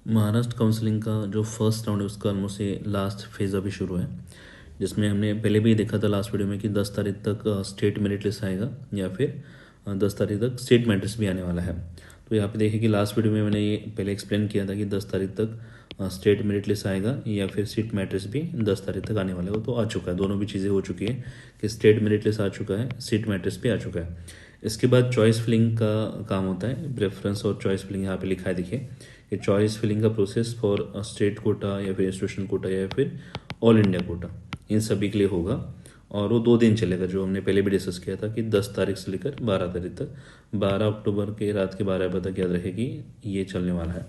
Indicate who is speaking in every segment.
Speaker 1: Maharashtra counselling का जो first round है उसका ऑलमोस्ट ये लास्ट फेज़ अभी शुरू है, जिसमें हमने पहले भी देखा था लास्ट वीडियो में कि 10 तारीख तक स्टेट मेरिट लिस्ट आएगा या फिर 10 तारीख तक स्टेट मैट्रिक्स भी आने वाला है। तो यहाँ पे देखिए कि लास्ट वीडियो में मैंने ये पहले एक्सप्लेन किया था कि 10 तारीख तक स्टेट मेरिट लिस्ट आएगा या फिर स्टेट मैट्रिक्स भी 10 तारीख तक आने वाला है। वो तो आ चुका है, दोनों भी चीज़ें हो चुकी है कि स्टेट मेरिट लिस्ट आ चुका है, स्टेट मैट्रिक्स भी आ चुका है। इसके बाद चॉइस फिलिंग का काम होता है, प्रेफरेंस और चॉइस फिलिंग यहाँ पे लिखा है देखिए। ये चॉइस फिलिंग का प्रोसेस फॉर स्टेट कोटा या फिर इंस्टीट्यूशन कोटा या फिर ऑल इंडिया कोटा, इन सभी के लिए होगा और वो 2 दिन चलेगा, जो हमने पहले भी डिस्कस किया था कि 10 तारीख से लेकर 12 तारीख तक, 12 अक्टूबर के रात के 12 बजे तक याद रखेगी ये चलने वाला है।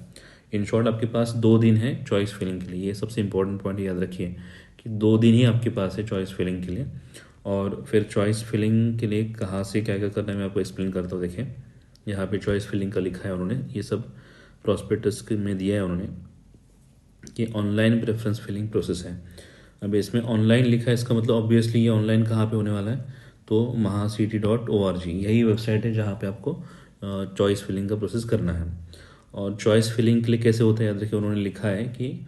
Speaker 1: इन शॉर्ट आपके पास 2 दिन है चॉइस फिलिंग के लिए, ये सबसे इंपॉर्टेंट पॉइंट याद रखिए कि 2 दिन ही आपके पास है चॉइस फिलिंग के लिए। और फिर चॉइस फिलिंग के लिए कहाँ से क्या क्या करना है मैं आपको एक्सप्लेन करता हूँ। देखिए यहाँ पे चॉइस फिलिंग का लिखा है उन्होंने, ये सब प्रॉस्पेक्टस में दिया है उन्होंने कि ऑनलाइन प्रेफरेंस फिलिंग प्रोसेस है। अब इसमें ऑनलाइन लिखा है, इसका मतलब ऑब्वियसली ये ऑनलाइन कहाँ पे होने वाला है, तो महासीटी.org यही वेबसाइट है जहाँ पे आपको चॉइस फिलिंग का प्रोसेस करना है। और चॉइस फिलिंग के लिए कैसे होता है याद रखिए, उन्होंने लिखा है कि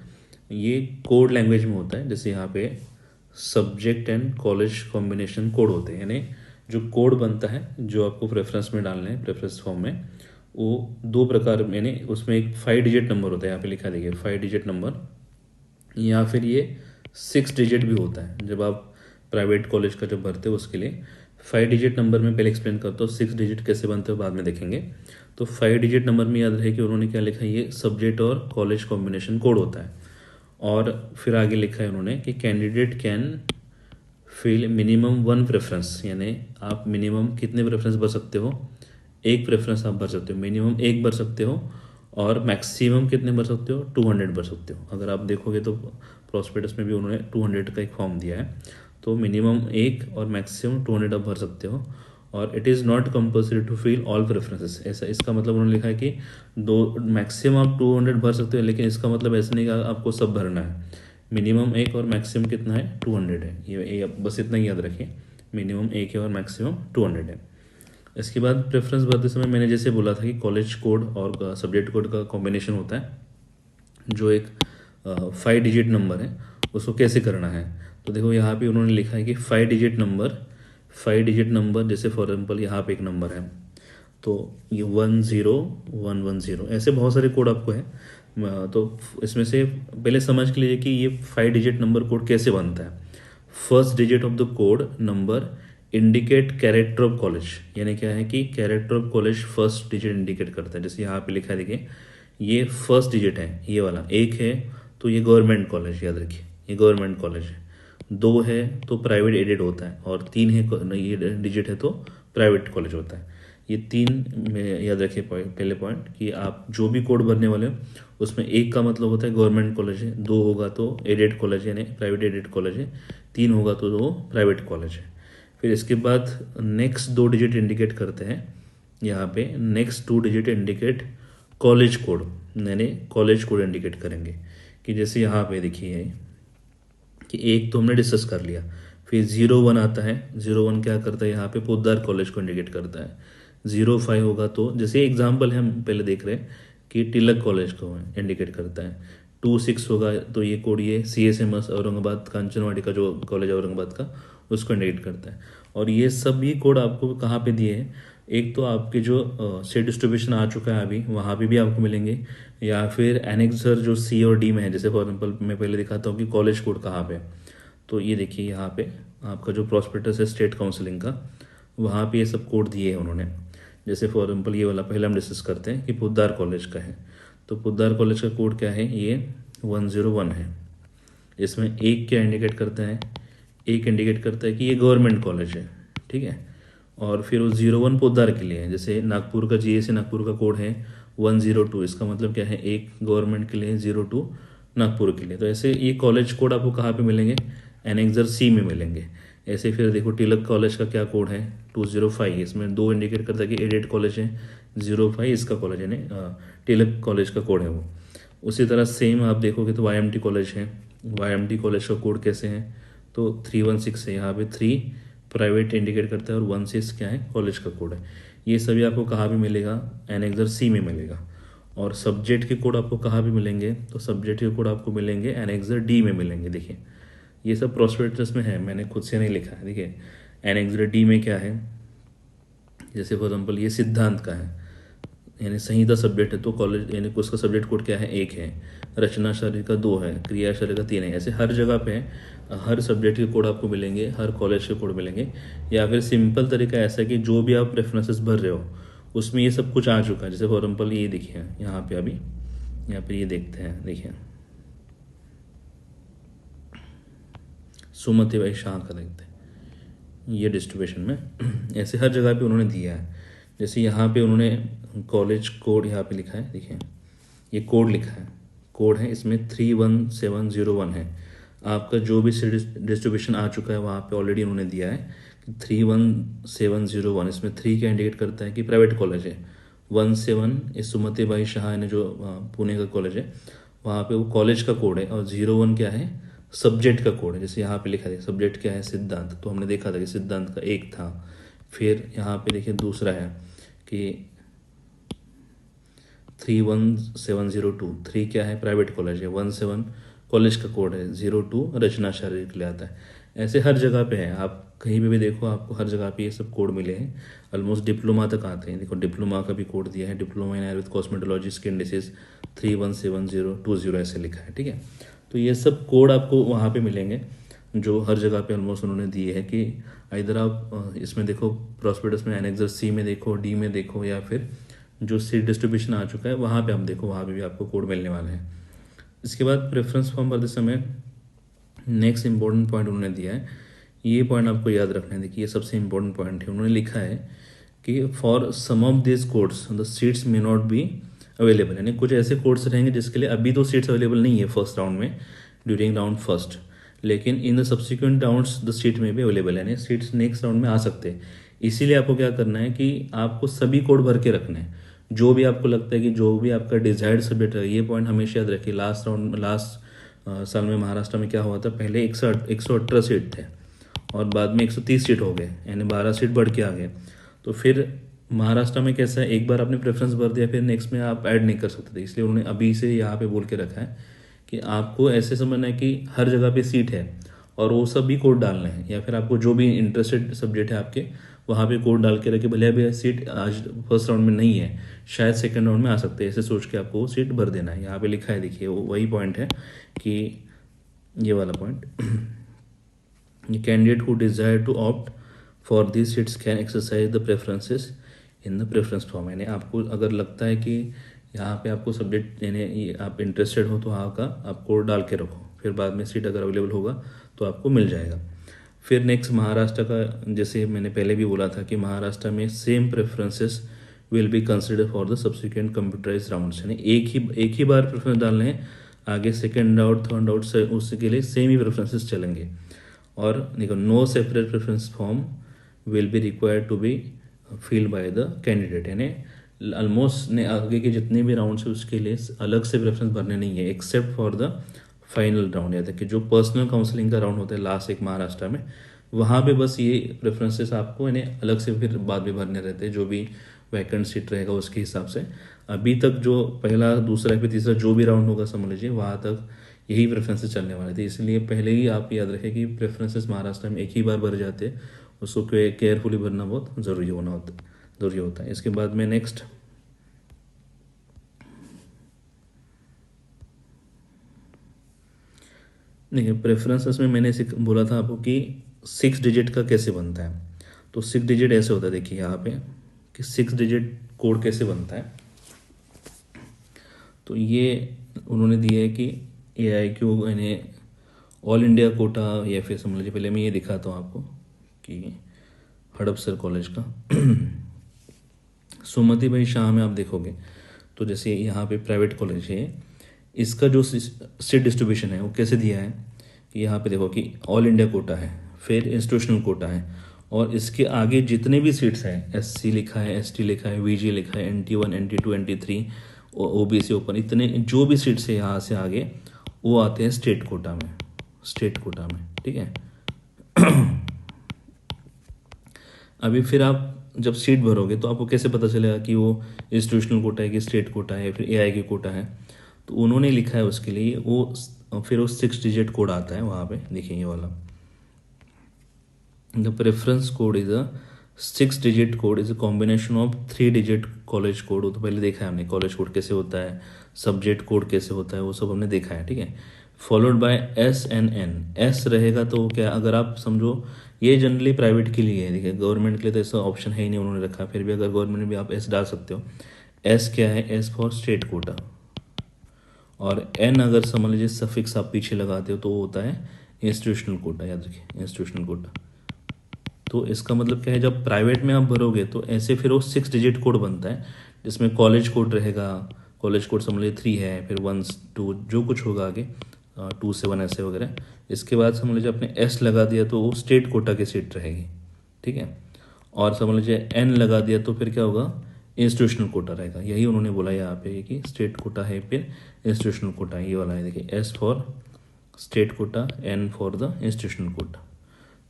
Speaker 1: ये कोड लैंग्वेज में होता है। जैसे यहाँ पे subject and college combination code होते हैं, यानी जो कोड बनता है जो आपको प्रेफरेंस में डालना है, प्रेफरेंस फॉर्म में, वो 2 प्रकार में, यानी उसमें एक 5 डिजिट नंबर होता है, यहाँ पे लिखा देखिए 5 डिजिट नंबर, या फिर ये 6 डिजिट भी होता है। जब आप प्राइवेट कॉलेज का जब भरते हो उसके लिए 5 डिजिट नंबर में पहले एक्सप्लेन करता हूँ, 6 डिजिट कैसे बनते हो बाद में देखेंगे। तो 5 डिजिट नंबर में याद रहे कि उन्होंने क्या लिखा है, ये सब्जेक्ट और कॉलेज कॉम्बिनेशन कोड होता है। और फिर आगे लिखा है उन्होंने कि candidate can fill minimum 1 preference, यानी आप मिनिमम कितने प्रेफरेंस भर सकते हो, 1 प्रेफरेंस आप भर सकते हो, मिनिमम 1 भर सकते हो, और मैक्सिमम कितने भर सकते हो, 200 भर सकते हो। अगर आप देखोगे तो प्रॉस्पेक्टस में भी उन्होंने 200 का एक फॉर्म दिया है, तो मिनिमम 1 और मैक्सिमम 200 आप भर सकते हो। और it is not compulsory to fill all preferences, ऐसा इसका मतलब उन्होंने लिखा है कि दो मैक्सिमम आप 200 भर सकते हो, लेकिन इसका मतलब ऐसा नहीं कि आपको सब भरना है। मिनिमम 1 और मैक्सिमम कितना है, 200 है। ये बस इतना ही याद रखिए, मिनिमम 1 है और मैक्सिमम 200 है। इसके बाद प्रेफरेंस भरते समय मैंने जैसे बोला था कि कॉलेज कोड और सब्जेक्ट कोड का कॉम्बिनेशन होता है, जो एक 5 डिजिट नंबर है, उसको कैसे करना है। तो देखो यहाँ पे उन्होंने लिखा है कि 5 डिजिट नंबर, जैसे फॉर एग्जाम्पल यहाँ पे एक नंबर है, तो ये 10110, ऐसे बहुत सारे कोड आपको है। तो इसमें से पहले समझ के लिए कि ये 5 डिजिट नंबर कोड कैसे बनता है। First digit of the code number indicate character of college, यानी क्या है कि character of college first digit indicate करता है। जैसे यहाँ पे लिखा है देखिए, ये फर्स्ट डिजिट है, ये वाला 1 है तो ये गवर्नमेंट कॉलेज, याद रखिए ये गवर्नमेंट कॉलेज है। 2 है तो प्राइवेट एडेड होता है, और 3 है ये डिजिट है तो प्राइवेट कॉलेज होता है। ये 3 में याद रखिए पहले पॉइंट कि आप जो भी कोड भरने वाले हो उसमें 1 का मतलब होता है गवर्नमेंट कॉलेज है, 2 होगा तो एडेड कॉलेज यानी प्राइवेट एडेड कॉलेज है, 3 होगा तो वो प्राइवेट कॉलेज है। फिर इसके बाद नेक्स्ट 2 डिजिट इंडिकेट करते हैं, यहाँ पे next 2 digit indicate college code, यानी कॉलेज कोड इंडिकेट करेंगे। कि जैसे यहाँ पे देखिए कि 1 तो हमने डिस्कस कर लिया, फिर 01 आता है, 01 क्या करता है यहाँ पे पोद्दार कॉलेज को इंडिकेट करता है। 05 होगा तो जैसे एग्जाम्पल है हम पहले देख रहे हैं कि तिलक कॉलेज को इंडिकेट करता है। 26 होगा तो ये कोड ये CSMS औरंगाबाद कांचनवाड़ी का जो कॉलेज है औरंगाबाद का, उसको इंडिकेट करता है। और ये सभी कोड आपको कहाँ पे दिए हैं, एक तो आपके जो स्टेट डिस्ट्रीब्यूशन आ चुका है अभी वहाँ पे भी आपको मिलेंगे, या फिर एनेक्सर जो C और D में है। जैसे फॉर एग्जाम्पल मैं पहले दिखाता हूँ कि कॉलेज कोड कहाँ पे, तो ये देखिए यहाँ पे आपका जो प्रॉस्पेक्टस है स्टेट काउंसलिंग का, वहाँ पे ये सब कोड दिए हैं उन्होंने। जैसे फॉर एग्जाम्पल ये वाला पहले हम डिस्कस करते हैं कि पोद्दार कॉलेज का है, तो पोद्दार कॉलेज का कोड क्या है, ये 101 है। इसमें 1 क्या इंडिकेट करता है, 1 इंडिकेट करता है कि ये गवर्नमेंट कॉलेज है, ठीक है। और फिर वो 01 पोद्दार के लिए है। जैसे नागपुर का GSA नागपुर का कोड है 102, इसका मतलब क्या है, 1 गवर्नमेंट के लिए 02 नागपुर के लिए। तो ऐसे ये कॉलेज कोड आपको कहाँ पे मिलेंगे, एनेक्सर C में मिलेंगे। ऐसे फिर देखो तिलक कॉलेज का क्या कोड है 205, इसमें 2 इंडिकेट करता है कि एडेड कॉलेज है, 05 इसका कॉलेज है, तिलक कॉलेज का कोड है वो। उसी तरह सेम आप देखोगे तो YMT कॉलेज है, YMT कॉलेज का कोड कैसे है, तो 316 है। यहाँ पे 3 प्राइवेट इंडिकेट करता है और 16 क्या है, कॉलेज का कोड है। ये सभी आपको कहाँ भी मिलेगा, एनेक्सर C में मिलेगा। और सब्जेक्ट के कोड आपको कहाँ भी मिलेंगे, तो सब्जेक्ट के कोड आपको मिलेंगे एनेक्सर डी में मिलेंगे। देखिए ये सब प्रोस्पेक्टस में है, मैंने खुद से नहीं लिखा है। देखिए एनेक्सर डी में क्या है, जैसे फॉर एग्जाम्पल ये सिद्धांत का है, यानी संहिता सब्जेक्ट है, तो कॉलेज यानी उसका सब्जेक्ट कोड क्या है, 1 है। रचना शारीर का 2 है, क्रिया शारीर का 3 है। ऐसे हर जगह पे है, हर सब्जेक्ट के कोड आपको मिलेंगे, हर कॉलेज के कोड मिलेंगे। या फिर सिंपल तरीका ऐसा है कि जो भी आप रेफरेंसेस भर रहे हो उसमें ये सब कुछ आ चुका है। जैसे फॉर एग्जाम्पल ये देखिए यहाँ पे, अभी यहाँ पे ये देखते हैं, देखिए सुमति भाई शाह का देखते हैं ये डिस्ट्रीब्यूशन में ऐसे हर जगह पे उन्होंने दिया है। जैसे यहाँ पे उन्होंने कॉलेज कोड यहाँ पे लिखा है, देखिए ये कोड लिखा है, कोड है इसमें 31701 है। आपका जो भी डिस्ट्रीब्यूशन आ चुका है वहाँ पे ऑलरेडी उन्होंने दिया है कि 31701, इसमें 3 क्या इंडिकेट करता है कि प्राइवेट कॉलेज है। 17 इस सुमति बाई शाह ने जो पुणे का कॉलेज है वहाँ पे वो कॉलेज का कोड है, और 01 क्या है, सब्जेक्ट का कोड है। जैसे यहाँ पे लिखा है सब्जेक्ट क्या है, सिद्धांत, तो हमने देखा था कि सिद्धांत का 1 था। फिर यहाँ पे देखिए दूसरा है कि 31702, 3 क्या है, प्राइवेट कॉलेज है। 17 कॉलेज का कोड है। 02 रचना शारीरिक के लिए आता है। ऐसे हर जगह पे है, आप कहीं पे भी देखो आपको हर जगह पे ये सब कोड मिले हैं। ऑलमोस्ट डिप्लोमा तक आते हैं। देखो डिप्लोमा का भी कोड दिया है, diploma in Ayurveda cosmetology skin disease 317020 ऐसे लिखा है, ठीक है। तो ये सब कोड आपको वहाँ पे मिलेंगे जो हर जगह पे ऑलमोस्ट उन्होंने दिए है कि इधर आप इसमें देखो प्रॉस्पेक्टस में एनेक्सर सी में देखो, डी में देखो, या फिर जो सीट डिस्ट्रीब्यूशन आ चुका है वहाँ पे आप देखो, वहाँ पे भी आपको कोड मिलने वाले हैं। इसके बाद प्रेफरेंस फॉर्म भरते समय नेक्स्ट इंपॉर्टेंट पॉइंट उन्होंने दिया है, ये पॉइंट आपको याद रखना है। देखिए ये सबसे इंपॉर्टेंट पॉइंट है। उन्होंने लिखा है कि for some of this codes the seats may not be available, यानी कुछ ऐसे कोड्स रहेंगे जिसके लिए अभी तो सीट्स अवेलेबल नहीं है फर्स्ट राउंड में, ड्यूरिंग राउंड फर्स्ट, लेकिन in the subsequent rounds the seat में भी अवेलेबल है, यानी सीट्स नेक्स्ट राउंड में आ सकते हैं। इसीलिए आपको क्या करना है कि आपको सभी कोड भर के रखने हैं, जो भी आपको लगता है कि जो भी आपका डिजायर्ड सब्जेक्ट है। ये पॉइंट हमेशा याद रखिए। लास्ट साल में महाराष्ट्र में क्या हुआ था, पहले 118 सीट थे और बाद में 130 सीट हो गए, यानी 12 सीट बढ़ के आ गए। तो फिर महाराष्ट्र में कैसा है, एक बार आपने प्रेफरेंस भर दिया फिर नेक्स्ट में आप ऐड नहीं कर सकते थे, इसलिए उन्होंने अभी से यहाँ पे बोल के रखा है कि आपको ऐसे समझना है कि हर जगह पे सीट है और वो सब भी कोड डालने हैं, या फिर आपको जो भी इंटरेस्टेड सब्जेक्ट है आपके वहाँ पे कोड डाल के रखे, भले अभी सीट आज फर्स्ट राउंड में नहीं है, शायद सेकंड राउंड में आ सकते हैं, ऐसे सोच के आपको वो सीट भर देना है। यहाँ पे लिखा है, देखिए वही पॉइंट है कि ये वाला point, candidate who desire to opt for this seats can exercise the preferences in the preference form, यानी आपको अगर लगता है कि यहाँ पे आपको सब्जेक्ट यानी आप इंटरेस्टेड हो तो वहाँ का आप कोड डाल के रखो, फिर बाद में सीट अगर अवेलेबल होगा तो आपको मिल जाएगा। फिर नेक्स्ट महाराष्ट्र का, जैसे मैंने पहले भी बोला था कि महाराष्ट्र में same preferences will be consider for the subsequent computerise rounds, यानी एक ही बार प्रेफरेंस डालने हैं, आगे सेकेंड राउंड थर्ड राउंड से उसके लिए सेम ही प्रेफरेंसेस चलेंगे। और देखो no separate preference form will be required to be filled by the candidate, यानी ऑलमोस्ट ने आगे के जितने भी राउंड्स है उसके लिए अलग से प्रेफरेंस भरने नहीं है, except for the final round, या कि जो पर्सनल काउंसलिंग का राउंड होता है लास्ट एक महाराष्ट्र में, वहाँ पे बस ये प्रेफरेंसेस आपको यानी अलग से फिर बाद में भरने रहते हैं, जो भी वैकेंट सीट रहेगा उसके हिसाब से। अभी तक जो पहला दूसरा फिर तीसरा जो भी राउंड होगा समझ लीजिए वहाँ तक यही प्रेफरेंसेस चलने वाले थे, इसलिए पहले ही आप याद रखें कि प्रेफरेंसेस महाराष्ट्र में एक ही बार भर जाते हैं, उसको केयरफुली भरना बहुत ज़रूरी होता है। इसके बाद में नेक्स्ट देखिए प्रेफरेंसेस में मैंने बोला था आपको कि 6 डिजिट का कैसे बनता है। तो 6 डिजिट ऐसे होता है, देखिए यहाँ पे कि 6 डिजिट कोड कैसे बनता है। तो ये उन्होंने दिया है कि AIQ यानी ऑल इंडिया कोटा, या फिर समझ लीजिए पहले मैं ये दिखाता हूँ आपको कि हड़पसर कॉलेज का सुमति भाई शाह में आप देखोगे तो जैसे यहाँ पे प्राइवेट कॉलेज है, इसका जो सीट डिस्ट्रीब्यूशन है वो कैसे दिया है कि यहाँ पे देखो कि ऑल इंडिया कोटा है, फिर इंस्टीट्यूशनल कोटा है, और इसके आगे जितने भी सीट्स हैं SC लिखा है, ST लिखा है, VG लिखा है, NT1 NT2 NT3 OBC open, इतने जो भी सीट्स है यहाँ से आगे वो आते हैं स्टेट कोटा में, ठीक है। अभी फिर आप जब सीट भरोगे तो आपको कैसे पता चलेगा कि वो इंस्टीट्यूशनल कोटा है कि स्टेट कोटा है या फिर एआई की कोटा है? तो उन्होंने लिखा है उसके लिए फिर वो 6 डिजिट कोड आता है वहाँ पे, देखिए ये वाला। The preference code is a 6 digit code is a combination of 3 digit college code. वो तो पहले देखा है हमने, कॉलेज कोड कैसे होता है, सब्जेक्ट कोड कैसे होता है, वो सब हमने देखा है, ठीक है। Followed by S N N. S रहेगा तो क्या, अगर आप समझो ये जनरली प्राइवेट के लिए है, देखिए गवर्नमेंट के लिए तो ऐसा ऑप्शन है ही नहीं, उन्होंने रखा। फिर भी अगर गवर्नमेंट में भी आप एस डाल सकते हो। एस क्या है, एस फॉर स्टेट कोटा। और एन अगर समझ लीजिए सफिक्स आप पीछे लगाते हो तो वो होता है इंस्टीट्यूशनल कोटा, याद रखिए इंस्टीट्यूशनल कोटा। तो इसका मतलब क्या है, जब प्राइवेट में आप भरोगे तो ऐसे फिर वो 6 डिजिट कोड बनता है, जिसमें कॉलेज कोड रहेगा। कॉलेज कोड समझ लीजिए 3 है, फिर 1 2 जो कुछ होगा आगे 2 से 1 ऐसे वगैरह। इसके बाद समझ लीजिए आपने एस लगा दिया तो वो स्टेट कोटा की सीट रहेगी, ठीक है। और समझ लीजिए एन लगा दिया तो फिर क्या होगा, इंस्टीट्यूशनल कोटा रहेगा। यही उन्होंने बोला यहाँ पे कि स्टेट कोटा है फिर इंस्टीट्यूशनल कोटा, ये वाला है देखिए, S for state quota, N for the institutional quota.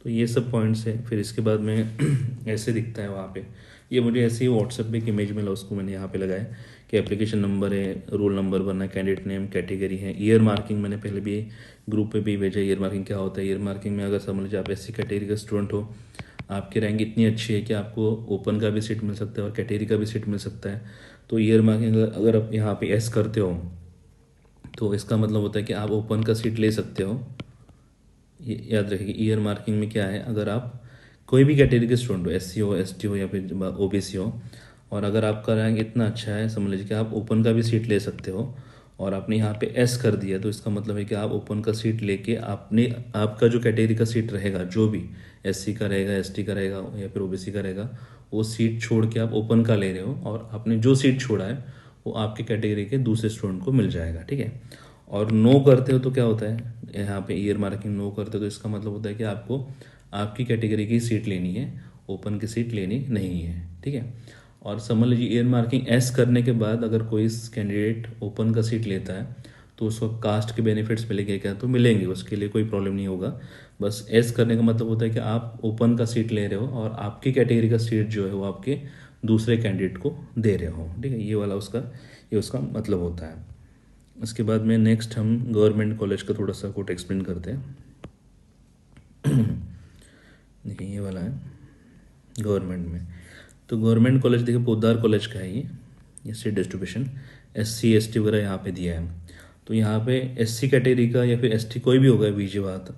Speaker 1: तो ये सब पॉइंट्स है। फिर इसके बाद में ऐसे दिखता है वहाँ पे, ये मुझे ऐसे ही व्हाट्सएप पे एक इमेज मिला, उसको मैंने यहाँ पे लगाया कि एप्लीकेशन नंबर है, रोल नंबर भरना है, कैंडिडेट नेम, कैटेगरी है, ईयर मार्किंग मैंने पहले भी ग्रुप पे भी भेजा। ईयर मार्किंग क्या होता है, ईयर मार्किंग में अगर समझ लीजिए आप एससी कैटेगरी का स्टूडेंट हो, आपकी रैंक इतनी अच्छी है कि आपको ओपन का भी सीट मिल सकता है और कैटेगरी का भी सीट मिल सकता है। तो ईयर मार्किंग अगर आप यहाँ पे एस करते हो तो इसका मतलब होता है कि आप ओपन का सीट ले सकते हो। ये याद रखिए, ईयर मार्किंग में क्या है, अगर आप कोई भी कैटेगरी के स्टूडेंट हो, एससी हो, एसटी हो या फिर ओबीसी हो, और अगर आपका रैंक इतना अच्छा है, समझ लीजिए कि आप ओपन का भी सीट ले सकते हो, और आपने यहाँ पे एस कर दिया, तो इसका मतलब है कि आप ओपन का सीट लेके आपने, आपका जो कैटेगरी का सीट रहेगा, जो भी एससी का रहेगा, एसटी का रहेगा या फिर ओबीसी का रहेगा, वो सीट छोड़ के आप ओपन का ले रहे हो, और आपने जो सीट छोड़ा है वो आपके कैटेगरी के दूसरे स्टूडेंट को मिल जाएगा, ठीक है। और नो करते हो तो क्या होता है, यहाँ पे ईयर मार्किंग नो करते हो तो इसका मतलब होता है कि आपको आपकी कैटेगरी की सीट लेनी है, ओपन की सीट लेनी नहीं है, ठीक है। और समझ लीजिए ईयर मार्किंग एस करने के बाद अगर कोई कैंडिडेट ओपन का सीट लेता है तो उसको कास्ट के बेनिफिट्स मिलेंगे क्या, तो मिलेंगे, उसके लिए कोई प्रॉब्लम नहीं होगा। बस एस करने का मतलब होता है कि आप ओपन का सीट ले रहे हो और आपकी कैटेगरी का सीट जो है वो आपके दूसरे कैंडिडेट को दे रहे हो, ठीक है। ये उसका मतलब होता है। इसके बाद में नेक्स्ट हम गवर्नमेंट कॉलेज का थोड़ा सा कोट एक्सप्लेन करते हैं। देखिए ये वाला है गवर्नमेंट में। तो गवर्नमेंट कॉलेज देखिए पोद्दार कॉलेज का है ये सीट डिस्ट्रीब्यूशन एससी एसटी वगैरह यहाँ पे दिया है। तो यहाँ पे एससी कैटेगरी का या फिर एसटी कोई भी होगा बीजे बात,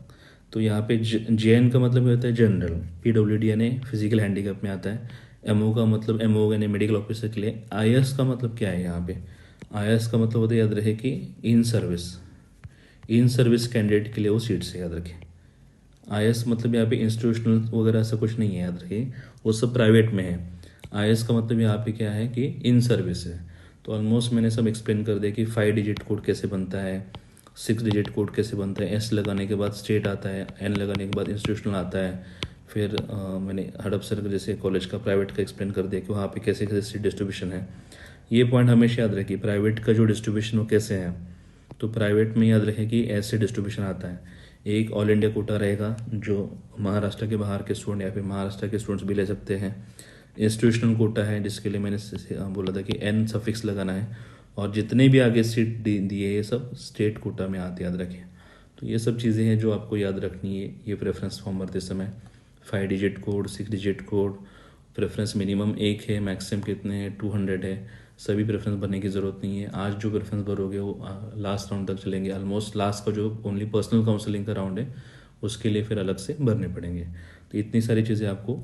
Speaker 1: तो यहाँ पे जेएन का मतलब होता है जनरल, पीडब्ल्यूडी यानी फिजिकल हैंडीकैप में आता है, एमओ का मतलब एमओ यानी मेडिकल ऑफिसर के लिए। आईएएस का मतलब क्या है, यहाँ पे आईएएस का मतलब होता है, याद रहे कि इन सर्विस कैंडिडेट के लिए वो सीट से याद रखें। आईएएस मतलब यहाँ पे इंस्टीट्यूशनल वगैरह ऐसा कुछ नहीं है, याद रखिए वो सब प्राइवेट में है। आईएएस का मतलब यहाँ पे क्या है कि इन सर्विस है। तो ऑलमोस्ट मैंने सब एक्सप्लेन कर दिया कि 5 डिजिट कोड कैसे बनता है, 6 डिजिट कोड कैसे बनता है, एस लगाने के बाद स्टेट आता है, एन लगाने के बाद इंस्टीट्यूशनल आता है। फिर मैंने हड़प सर जैसे कॉलेज का प्राइवेट का एक्सप्लेन कर दिया कि वहाँ पे कैसे कैसे सीट डिस्ट्रीब्यूशन है। ये पॉइंट हमेशा याद रखिए, प्राइवेट का जो डिस्ट्रीब्यूशन वो कैसे है। तो प्राइवेट में याद रखें कि ऐसे डिस्ट्रीब्यूशन आता है, एक ऑल इंडिया कोटा रहेगा जो महाराष्ट्र के बाहर के स्टूडेंट या फिर महाराष्ट्र के स्टूडेंट्स भी ले सकते हैं। इंस्टीट्यूशनल कोटा है जिसके लिए मैंने बोला था कि एन सफिक्स लगाना है, और जितने भी आगे सीट दिए ये सब स्टेट कोटा में आते, याद रखें। तो ये सब चीज़ें हैं जो आपको याद रखनी है ये प्रेफरेंस फॉर्म भरते समय। 5 digit code, 6 digit code, preference minimum 1 है, मैक्सिमम कितने हैं 200 है। सभी प्रेफरेंस भरने की ज़रूरत नहीं है। आज जो प्रेफरेंस भरोगे वो लास्ट राउंड तक चलेंगे, ऑलमोस्ट लास्ट का जो ओनली पर्सनल काउंसलिंग का राउंड है उसके लिए फिर अलग से भरने पड़ेंगे। तो इतनी सारी चीज़ें आपको